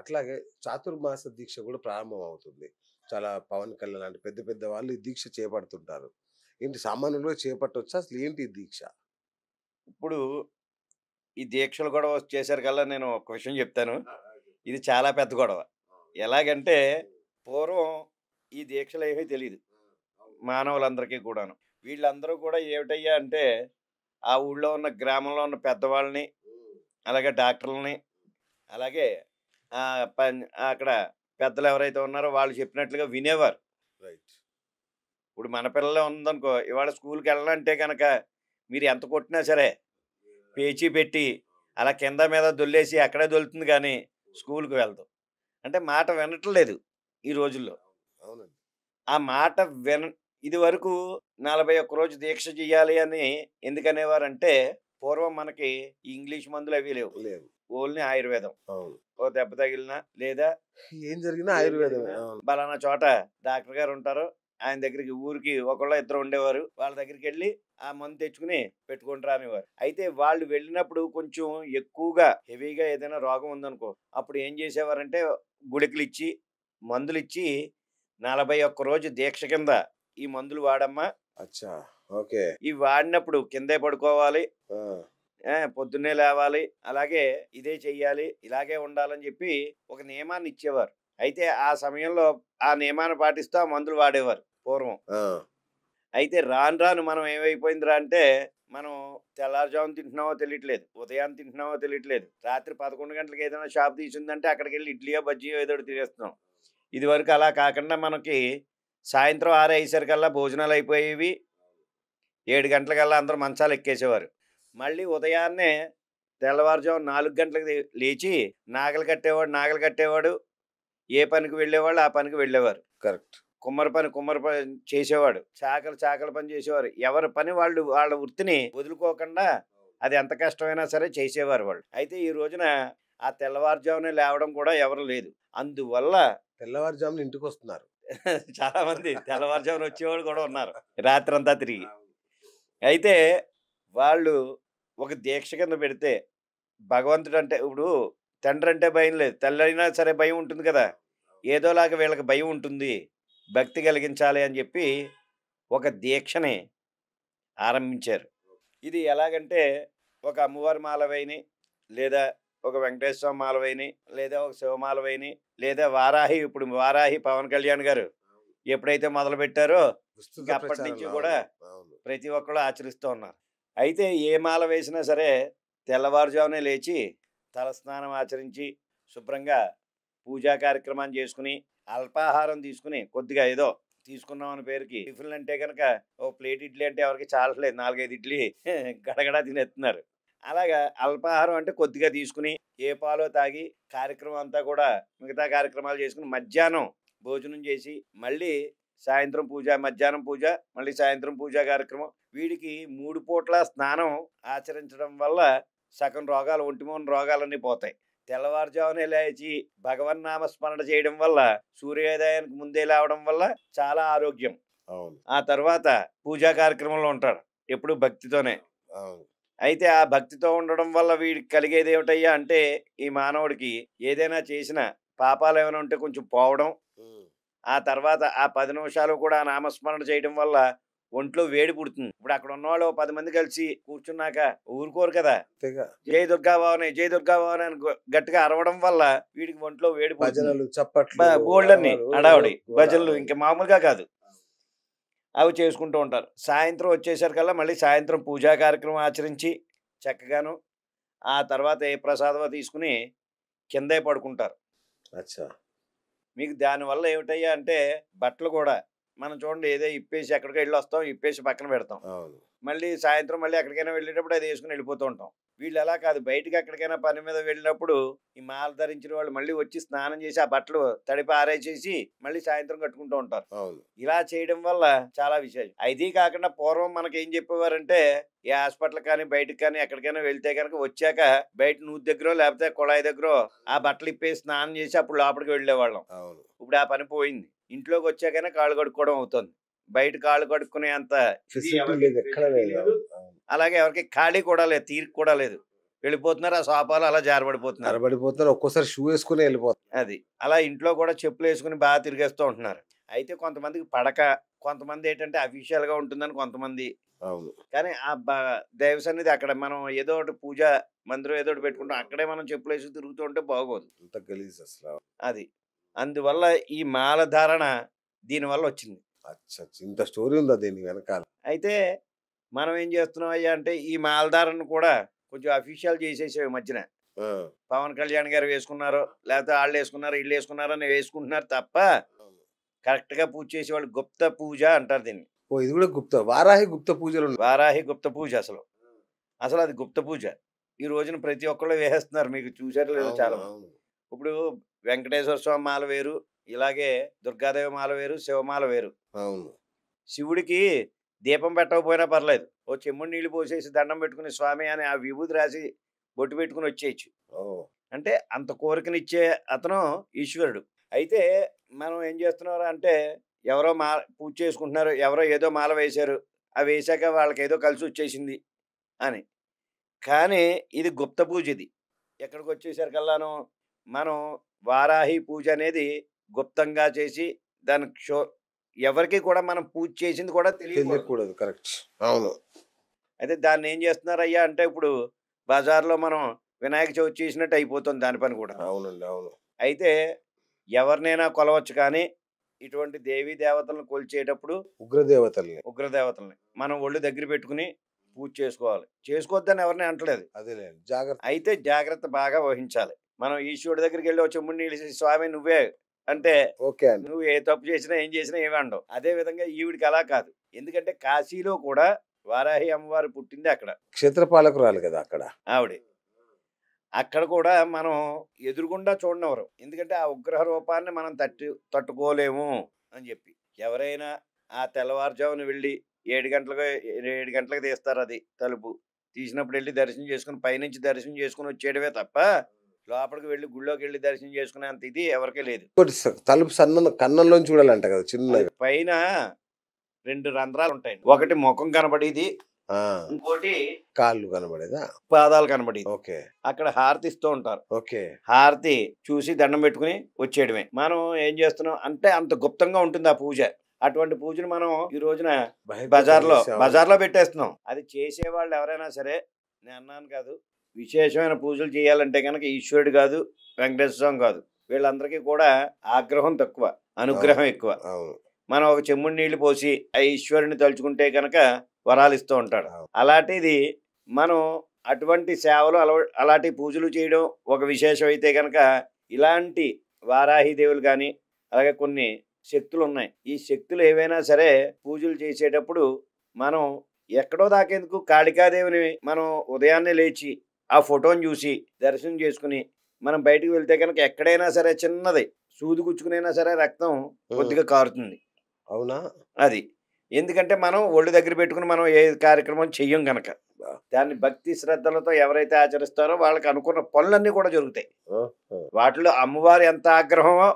అట్లాగే చాతుర్మాస దీక్ష గూడా ప్రారంభమవుతుంది. చాలా పవన్ కళ్యాణ్ లాంటి పెద్ద పెద్ద వాళ్ళు ఈ దీక్ష చేపడుతుంటారు. ఏంటి సామాన్యులు గూడా చేపట్టొచ్చా? అసలు ఏంటి ఈ దీక్ష? ఇప్పుడు ఈ దీక్షలు గొడవ చేశారు నేను ఒక విషయం చెప్తాను. ఇది చాలా పెద్ద గొడవ. ఎలాగంటే పూర్వం ఈ దీక్షలేవీ తెలీదు మానవులందరికీ కూడాను. వీళ్ళందరూ కూడా ఏమిటయ్యా అంటే, ఆ ఊళ్ళో ఉన్న గ్రామంలో ఉన్న పెద్దవాళ్ళని, అలాగే డాక్టర్లని, అలాగే అక్కడ పెద్దలు ఎవరైతే ఉన్నారో వాళ్ళు చెప్పినట్లుగా వినేవారు. రైట్. ఇప్పుడు మన పిల్లలే ఉందనుకో, ఇవాళ స్కూల్‌కెళ్ళాలంటే గనక మీరు ఎంత కొట్టినా సరే, పేచీ పెట్టి అలా కింద మీద దొర్లేసి అక్కడే దొర్లుతుంది గానీ, స్కూలుకి వెళ్ళదు. అంటే మాట వినట్లేదు ఈ రోజుల్లో. అవునండి. ఆ మాట విన ఇదివరకు 41 రోజు దీక్ష చెయ్యాలి అని ఎందుకనేవారంటే, పూర్వం మనకి ఈ ఇంగ్లీష్ మందులవి లేవు. లేవు. ఓన్లీ ఆయుర్వేదం. అవును. ఓ దెబ్బ తగిలినా లేదా ఏం జరిగినా ఆయుర్వేదమే. అవును. పలానా చోట డాక్టర్ గారుంటారు. ఆయన దగ్గరికి ఊరికి ఒకళ్ళో ఇద్దరు ఉండేవారు. వాళ్ళ దగ్గరికెళ్ళి ఆ మందు తెచ్చుకొని పెట్టుకుంటారా అనేవారు. అయితే వాళ్ళు వెళ్ళినప్పుడు కొంచెం ఎక్కువగా హెవీగా ఏదైనా రోగం ఉందనుకో, అప్పుడు ఏం చేసేవారంటే గుళికలిచ్చి, మందులిచ్చి 41 రోజు దీక్ష కింద ఈ మందులు వాడమ్మా. అచ్చా! ఓకే. ఇవి వాడినప్పుడు కిందే పడుకోవాలి. ఆ! పొద్దున్నే లేవాలి. అలాగే ఇదే చెయ్యాలి. ఇలాగే ఉండాలని చెప్పి ఒక నియమాన్ని ఇచ్చేవారు. అయితే ఆ సమయంలో ఆ నియమాన్ని పాటిస్తూ ఆ మందులు వాడేవారు పూర్వం. ఆ! అయితే రాను రాను మనం ఏమైపోయిందిరా అంటే, మనం తెల్లారుజామున తింటున్నామో తెలియట్లేదు. ఉదయాన్నే తింటున్నామో తెలియట్లేదు. రాత్రి 11 గంటలకి ఏదైనా షాప్ తీసిందంటే అక్కడికెళ్ళి ఇడ్లీయో, బజ్జీయో ఏదో ఒకటి తినేస్తున్నాం. ఇదివరకు అలా కాకుండా మనకి సాయంత్రం 6 అయ్యేసరికల్లా భోజనాలయిపోయేవి. 7 గంటలకల్లా అందరూ మంచాలెక్కేసేవారు. మళ్ళీ ఉదయాన్నే తెల్లవారుజామున 4 గంటలకి లేచి నాగలి కట్టేవాడు. ఏ పనికి వెళ్ళేవాళ్ళు ఆ పనికి వెళ్ళేవారు. కరెక్ట్. కుమ్మరి పని చేసేవాడు. చాకలి పని చేసేవారు. ఎవరి పని వాళ్ళు వాళ్ళ వృత్తిని వదులుకోకుండా అది ఎంత కష్టమైనా సరే చేసేవారు వాళ్ళు. అయితే ఈ రోజున ఆ తెల్లవారుజామునే లేవడం కూడా ఎవరు లేదు. అందువల్ల తెల్లవారుజామున ఇంటికొస్తున్నారు. చాలామంది తెల్లవారుజామున వచ్చేవాళ్ళు కూడా ఉన్నారు. రాత్రంతా తిరిగి. అయితే వాళ్ళు ఒక దీక్ష కింద పెడితే భగవంతుడంటే ఇప్పుడు తండ్రంటే భయం లేదు. తల్లయినా సరే భయం ఉంటుంది కదా! ఏదోలాగా వీళ్ళకి భయం ఉంటుంది. భక్తి కలిగించాలి అని చెప్పి ఒక దీక్షని ఆరంభించారు. ఇది ఎలాగంటే ఒక అమ్మవారి మాలవేయని, లేదా ఒక వెంకటేశ్వర స్వామి మాలవేయని, లేదా ఒక శివమాలవేయని, లేదా వారాహి ఇప్పుడు వారాహి పవన్ కళ్యాణ్ గారు ఎప్పుడైతే మొదలుపెట్టారో విస్తృత ఇంక అప్పటి నుంచి ప్రచారంలో. కూడా అవును. అవును. ప్రతి ఒక్కళ్ళు ఆచరిస్తూ ఉన్నారు. అయితే ఏ మాల వేసినా సరే తెల్లవారుజామునే లేచి తలస్నానం ఆచరించి శుభ్రంగా పూజా కార్యక్రమాన్ని చేసుకుని అల్పాహారం తీసుకుని కొద్దిగా ఏదో తీసుకున్నాం అనే పేరుకి టిఫిన్లు అంటే కనుక ఓ ప్లేట్ ఇడ్లీ అంటే ఎవరికి చాలట్లేదు. 4, 5 ఇడ్లీ గడగడా తినేస్తున్నారు. అలాగా అల్పాహారం అంటే కొద్దిగా తీసుకుని ఏ పాలో తాగి కార్యక్రమం అంతా కూడా మిగతా కార్యక్రమాలు చేసుకుని మధ్యాహ్నం భోజనం చేసి మళ్ళీ సాయంత్రం పూజ, మధ్యాహ్నం పూజ, మళ్ళీ సాయంత్రం పూజా కార్యక్రమం. వీడికి 3 పూట్ల స్నానం ఆచరించడం వల్ల సగం రోగాలు ఒంటిమూన రోగాలన్నీ పోతాయి. తెల్లవారుజామునే లేచి భగవన్నామ స్మరణ చేయడం వల్ల సూర్యోదయానికి ముందే లేవడం వల్ల చాలా ఆరోగ్యం. అవును. ఆ తర్వాత పూజా కార్యక్రమంలో ఉంటాడు ఎప్పుడు భక్తితోనే. అవును. అయితే ఆ భక్తితో ఉండడం వల్ల వీడికి కలిగేది ఏమిటయ్యా అంటే ఈ మానవుడికి ఏదైనా చేసిన పాపాలు ఏమైనా ఉంటే కొంచెం పోవడం. హ్మ్. ఆ తర్వాత ఆ 10 నిమిషాలు కూడా నామస్మరణ చేయడం వల్ల ఒంట్లో వేడి పుడుతుంది. ఇప్పుడు అక్కడ ఉన్నవాళ్ళు ఓ 10 మంది కలిసి కూర్చున్నాక ఊరుకోరు కదా! అంతేగా. జై దుర్గా భవాని, జై దుర్గా భవాని అని గట్టిగా అరవడం వల్ల వీడికి ఒంట్లో వేడి పుడుతుంది. భజనలు, చప్పట్లు, బోల్డన్ని అరవలు, హడావుడి గోల. భజనలు ఇంక మామూలుగా కాదు. అవి చేసుకుంటూ ఉంటారు. సాయంత్రం వచ్చేసరికల్లా మళ్ళీ సాయంత్రం పూజా కార్యక్రమం ఆచరించి చక్కగాను ఆ తర్వాత ఏ ప్రసాదమో తీసుకుని కిందే పడుకుంటారు. అచ్చా! మీకు దానివల్ల ఏమిటయ్యా అంటే బట్టలు కూడా మనం చూడండి ఏదో ఇప్పేసి ఎక్కడికో వెళ్ళొస్తాం, ఇప్పేసి పక్కన పెడతాం. అవును. మళ్ళీ సాయంత్రం మళ్ళీ ఎక్కడికైనా వెళ్ళేటప్పుడు అది వేసుకుని వెళ్ళిపోతూ ఉంటాం. వీళ్ళు అలా కాదు, బయటికి ఎక్కడికైనా పని మీద వెళ్ళినప్పుడు ఈ మాల ధరించిన వాళ్ళు మళ్ళీ వచ్చి స్నానం చేసి ఆ బట్టలు తడిపి ఆరేసేసి మళ్ళీ సాయంత్రం కట్టుకుంటూ ఉంటారు. అవును. ఇలా చేయడం వల్ల చాలా విశేషం. అది కాకుండా పూర్వం మనకి ఏం చెప్పేవారంటే ఏ హాస్పిటల్ కానీ బయటకు కానీ ఎక్కడికైనా వెళ్తే కనుక వచ్చాక బయట నూతి దగ్గర లేకపోతే కుళాయి దగ్గర ఆ బట్టలు ఇప్పేసి స్నానం చేసి అప్పుడు లోపలికి వెళ్ళేవాళ్ళం. అవును. ఇప్పుడు ఆ పని పోయింది. ఇంట్లోకి వచ్చాకనే కాళ్ళు కడుక్కోవడం అవుతుంది. బయట కాళ్ళు కడుక్కునే అంత ఫెసిలిటీ లేదు. ఎక్కడ లేదు. అవును. అవును. అలాగే ఎవరికి ఖాళీ కూడా లేదు, తీరిక కూడా లేదు వెళ్ళిపోతున్నారు. ఆ సోఫాలో అలా జారబడిపోతున్నారు. అరబడిపోతున్నారు. ఒక్కోసారి షూ వేసుకుని వెళ్ళిపోతున్నారు. అది. అలా ఇంట్లో కూడా చెప్పులేసుకొని బాగా తిరిగేస్తూ ఉంటున్నారు. అయితే కొంతమందికి పడక, కొంతమంది ఏంటంటే అఫీషియల్‌గా ఉంటుందని కొంతమంది. అవును. కానీ ఆ దైవ సన్నిధి అక్కడ మనం ఏదో ఒకటి పూజా మందిరం ఏదో ఒకటి పెట్టుకుంటాం. అక్కడే మనం చెప్పులేసి తిరుగుతూ ఉంటే బాగోదు. అంత గలీజ్ అసలు. అది. అందువల్ల ఈ మాల ధారణ దీనివల్ల వచ్చింది. అచ్చా! ఇంత స్టోరీ ఉందా దీని వెనకాల? అయితే మనం ఏం చేస్తున్నామయ్యా అంటే ఈ మాల ధారణ కూడా కొంచెం అఫీషియల్ చేసేసాం ఈ మధ్యన. ఆ! పవన్ కళ్యాణ్ గారు వేసుకున్నారో, లేకపోతే ఆళ్ళేసుకున్నారు, ఈళ్ళేసుకున్నారు అని వేసుకుంటున్నారు తప్ప, అవును. కరెక్ట్‌గా పూజ చేసేవాళ్ళు గుప్త పూజ అంటారు దీన్ని. ఓహ్! ఇది కూడా గుప్త వారాహి గుప్త పూజలున్నాయి. వారాహి గుప్త పూజ అసలు. అసలది గుప్త పూజ. ఈ రోజున ప్రతి ఒక్కళ్ళు వేసేస్తున్నారు. మీకు చూసారో లేదో అవును. చాలా మంది. అవును. ఇప్పుడు వెంకటేశ్వర స్వామి మాల వేరు, ఇలాగే దుర్గాదేవి మాల వేరు, శివమాల వేరు. అవును. శివుడికి దీపం పెట్టకపోయినా పర్లేదు. ఓ చెంబుడు నీళ్లు పోసేసి దండం పెట్టుకుని స్వామి అని ఆ విభూది రాసి బొట్టు పెట్టుకొని వచ్చేయచ్చు. ఓహ్! అంటే అంత కోరికనిచ్చే అతను ఈశ్వరుడు. అయితే మనం ఏం చేస్తున్నారా అంటే ఎవరో పూజ చేసుకుంటున్నారు. ఎవరో ఏదో మాల వేశారు. అవి వేశాక వాళ్ళకేదో కలిసొచ్చేసింది అని. కానీ ఇది గుప్త పూజ ఇది. ఎక్కడికొచ్చేసరికల్లాను మనం వారాహి పూజ అనేది గుప్తంగా చేసి దానికి ఎవరికీ కూడా మనం పూజ చేసింది కూడా తెలియకూడదు. తెలియకూడదు. కరెక్ట్. అవును. అయితే దాన్నేం చేస్తున్నారయ్యా అంటే ఇప్పుడు బజార్‌లో మనం వినాయక చవితి చేసినట్టు అయిపోతుంది దాని పని కూడా. అవునండి. అవును. అయితే ఎవరినైనా కొలవచ్చు కానీ, ఇటువంటి దేవీ దేవతలను కొలిచేటప్పుడు ఉగ్రదేవతల్ని. ఉగ్రదేవతల్ని మనం ఒళ్ళు దగ్గర పెట్టుకొని పూజ చేసుకోవాలి. చేసుకోవద్దని ఎవరిని అంటలేదు. అదేలేండి. జాగ్రత్త. అయితే జాగ్రత్త బాగా వహించాలి. మనం ఈశ్వరుడి దగ్గరికెళ్ళి ఓ చెంబుడు నీళ్ళు ఇచ్చి, "స్వామి నువ్వే" అంటే ఓకే అండి. నువ్వు ఏ తప్పు చేసినా, ఏం చేసినా ఏమి అనడు. అదే విధంగా ఈవిడికి అలా కాదు. ఎందుకంటే కాశీలో కూడా వారాహి అమ్మవారు పుట్టింది అక్కడ. క్షేత్రపాలకురాలు కదా అక్కడ. ఆవిడే. అక్కడ కూడా మనం ఎదురుగుండా చూడనివ్వరు. ఎందుకంటే ఆ ఉగ్రహ రూపాన్ని మనం తట్టుకోలేము అని చెప్పి. ఎవరైనా ఆ తెల్లవారుజామున వెళ్ళి 7 గంటలకు తీస్తారది తలుపు. తీసినప్పుడు ఎళ్లి దర్శనం చేసుకొని పైనుంచి దర్శనం చేసుకొని వచ్చేయడమే తప్ప, లోపలికి వెళ్లి గుడిలోకెళ్లి దర్శనం చేసుకునేంత ఇది ఎవరికీ లేదు. ఇంకోటి తలుపు కన్నంలోంచి చూడాలంట కదా చిన్నగా. పైన 2 రంధ్రాలుంటాయండి. ఒకటి ముఖం కనబడేది. ఆ! ఇంకోటి కాళ్ళు కనబడేదా? పాదాలు కనబడేది. ఓకే. అక్కడ హారతి ఇస్తూ ఉంటారు. ఓకే. హారతి చూసి దండం పెట్టుకుని వచ్చేయడమే. మనం ఏం చేస్తున్నాం అంటే అంత గుప్తంగా ఉంటుంది ఆ పూజ. అటువంటి పూజను మనం ఈ రోజున బజార్‌లో పెట్టేస్తున్నాం. అది చేసేవాళ్ళు ఎవరైనా సరే నేను అన్నాను కాదు. విశేషమైన పూజలు చేయాలంటే గనక ఈశ్వరుడు కాదు, వెంకటేశ్వర స్వామి కాదు. వీళ్ళందరికీ కూడా ఆగ్రహం తక్కువ, అనుగ్రహం ఎక్కువ. అవును. మనం ఒక చెంబుడు నీళ్లు పోసి ఆ ఈశ్వరుని తలుచుకుంటే గనక వరాలు ఇస్తూ ఉంటాడు. అలాంటిది మనం అటువంటి సేవలు అలాంటి పూజలు చేయడం ఒక విశేషం అయితే గనక ఇలాంటి వారాహి దేవులు కానీ అలాగే కొన్ని శక్తులు ఉన్నాయి. ఈ శక్తులు ఏవైనా సరే పూజలు చేసేటప్పుడు మనం ఎక్కడో దాకేందుకు కాళికాదేవిని మనం ఉదయాన్నే లేచి ఆ ఫోటోని చూసి దర్శనం చేసుకుని మనం బయటికి వెళ్తే కనుక ఎక్కడైనా సరే చిన్నది సూది గుచ్చుకునైనా సరే రక్తం కొద్దిగా కారుతుంది. అవునా? అది ఎందుకంటే మనం ఒళ్ళు దగ్గర పెట్టుకుని మనం ఏ కార్యక్రమం చెయ్యం గనక. దాన్ని భక్తి శ్రద్ధలతో ఎవరైతే ఆచరిస్తారో వాళ్ళకి అనుకున్న పనులన్నీ కూడా జరుగుతాయి. వాటిలో అమ్మవారి ఎంత ఆగ్రహమో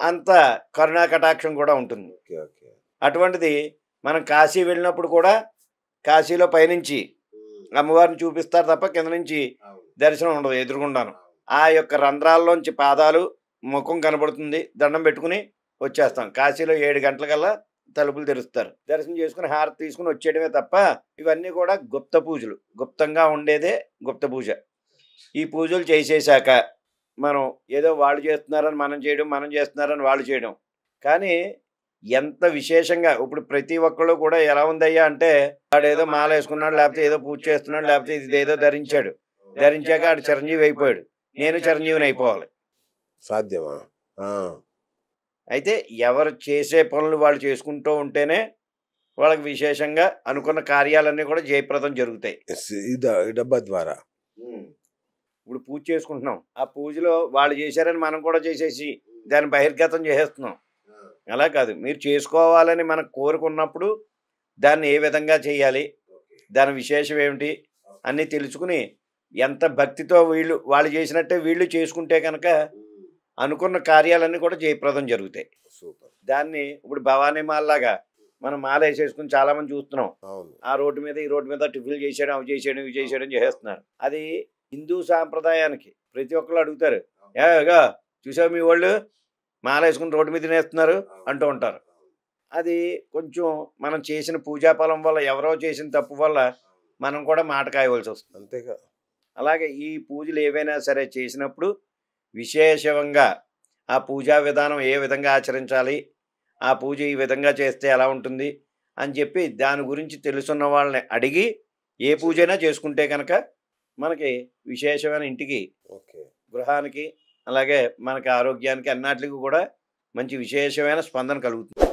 అంత కరుణా కటాక్షం కూడా ఉంటుంది. అటువంటిది మనం కాశీ వెళ్ళినప్పుడు కూడా కాశీలో పైనుంచి అమ్మవారిని చూపిస్తారు తప్ప కింద నుంచి దర్శనం ఉండదు ఎదురుగుండాను. ఆ యొక్క రంధ్రాల్లోంచి పాదాలు ముఖం కనబడుతుంది. దండం పెట్టుకుని వచ్చేస్తాం. కాశీలో 7 గంటలకల్లా తలుపులు తెరుస్తారు. దర్శనం చేసుకుని హారతి తీసుకుని వచ్చేయడమే తప్ప ఇవన్నీ కూడా గుప్త పూజలు. గుప్తంగా ఉండేదే గుప్త పూజ. ఈ పూజలు చేసేశాక మనం ఏదో వాళ్ళు చేస్తున్నారని మనం చేయడం, మనం చేస్తున్నారని వాళ్ళు చేయడం. కానీ ఎంత విశేషంగా ఇప్పుడు ప్రతి ఒక్కళ్ళు కూడా ఎలా ఉందయ్యా అంటే వాడేదో మాల వేసుకున్నాడు, లేకపోతే ఏదో పూజ చేస్తున్నాడు, లేకపోతే ఇదేదో ధరించాడు. ధరించాక ఆడు చిరంజీవి అయిపోయాడు. నేను చిరంజీవిని అయిపోవాలి. సాధ్యమా? అయితే ఎవరు చేసే పనులు వాళ్ళు చేసుకుంటూ ఉంటేనే వాళ్ళకి విశేషంగా అనుకున్న కార్యాలన్నీ కూడా జయప్రదం జరుగుతాయి. ఈ డబ్బా ద్వారా ఇప్పుడు పూజ చేసుకుంటున్నాం. ఆ పూజలో వాళ్ళు చేశారని మనం కూడా చేసేసి దాన్ని బహిర్గతం చేసేస్తున్నాం. అలా కాదు. మీరు చేసుకోవాలని మనకు కోరుకున్నప్పుడు దాన్ని ఏ విధంగా చేయాలి, దాని విశేషం ఏమిటి అన్నీ తెలుసుకుని ఎంత భక్తితో వాళ్ళు చేసినట్టే వీళ్ళు చేసుకుంటే కనుక అనుకున్న కార్యాలన్నీ కూడా జయప్రదం జరుగుతాయి. సూపర్. దాన్ని ఇప్పుడు భవానీ మాల్లాగా మనం మాల వేసేసుకుని చాలామంది చూస్తున్నాం. ఆ రోడ్డు మీద ఈ రోడ్డు మీద టిఫిన్లు చేసేయడం, అవి చేసేయడం, ఇవి చేసేయడం చేసేస్తున్నారు. అది హిందూ సాంప్రదాయానికి ప్రతి ఒక్కళ్ళు అడుగుతారు, ఏగా చూసావు మీ వాళ్ళు మాల వేసుకుని రోడ్డు మీద తినేస్తున్నారు అంటూ ఉంటారు. అది కొంచెం మనం చేసిన పూజాఫలం వల్ల, ఎవరో చేసిన తప్పు వల్ల మనం కూడా మాట కాయవలసి వస్తుంది. అంతేగా. అలాగే ఈ పూజలు ఏవైనా సరే చేసినప్పుడు విశేషంగా ఆ పూజా విధానం ఏ విధంగా ఆచరించాలి, ఆ పూజ ఈ విధంగా చేస్తే ఎలా ఉంటుంది అని చెప్పి దాని గురించి తెలుసున్న వాళ్ళని అడిగి ఏ పూజైనా చేసుకుంటే కనుక మనకి విశేషమైన ఇంటికి, ఓకే. గృహానికి, అలాగే మనకి ఆరోగ్యానికి అన్నిటికీ కూడా మంచి విశేషమైన స్పందన కలుగుతుంది.